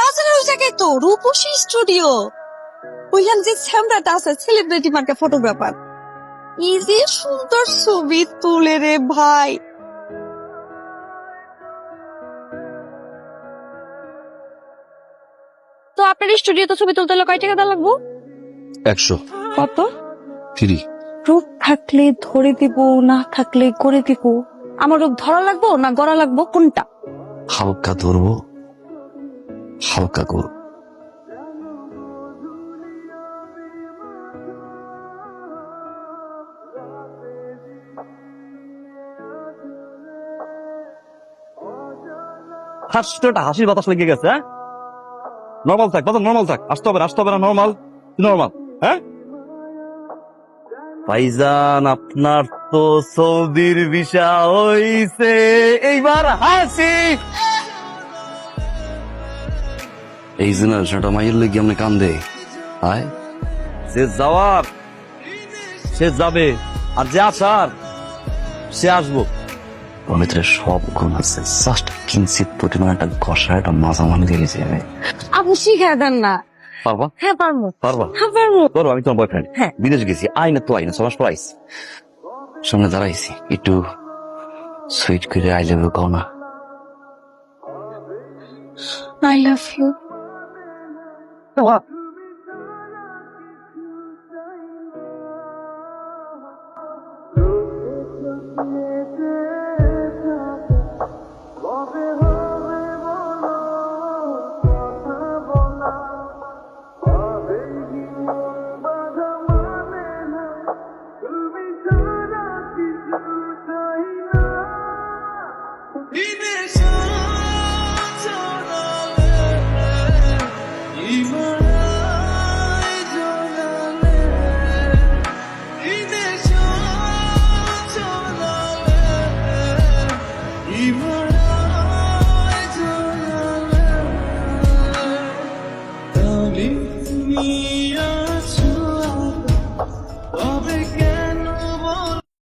বাজারে ওই জায়গায় তো রূপসী স্টুডিও, ওইখানে যে ছ্যামরাটা আছে সেলিব্রিটি মার্কা ফটোগ্রাফার, এই যে সুন্দর ছবি তুলে রে ভাই। তো আপনার স্টুডিওতে ছবি তুলতে হলে কয় টাকা দেওয়া লাগবো? 100 কত? ফ্রি। রূপ থাকলে ধরে দিব, না থাকলে করে দিব। আমার রূপ ধরা লাগবো না গড়া লাগবো, কোনটা? হালকা ধরবো, হালকা করবো। হাসিটা হাসির বাতাস লেগে গেছে। হ্যাঁ, নর্মাল থাক বাবা, নর্মাল থাক। আসতে হবে না, নর্মাল নর্মাল। হ্যাঁ ভাইজান, আপনার তো সৌদির ভিসা হইছে, এইবার হাসি। এই জেনারেশনটা মাইয়ের লেগে আমি কান্দে। আয় যে যাওয়ার সে যাবে, আর যে আসার সে আসবো। ওর ভিতরে সব গুণ আছে, জাস্ট কিঞ্চিত পরিমাণ একটা ঘষা, একটা মাঝামাঝি দিয়ে গেছে। আপনি শিখে দেন না। পারবা? হ্যাঁ পারবো। পারবা? হ্যাঁ পারবো। ধরো আমি তোমার বয়ফ্রেন্ড, হ্যাঁ। বিদেশ গেছি, আইনা তো আইনা 6 মাস পর আইসি। সামনে দাঁড়াইছি, একটু সুইট করে আই লাভ ইউ কও না। I love you. তুমি আছো, তবে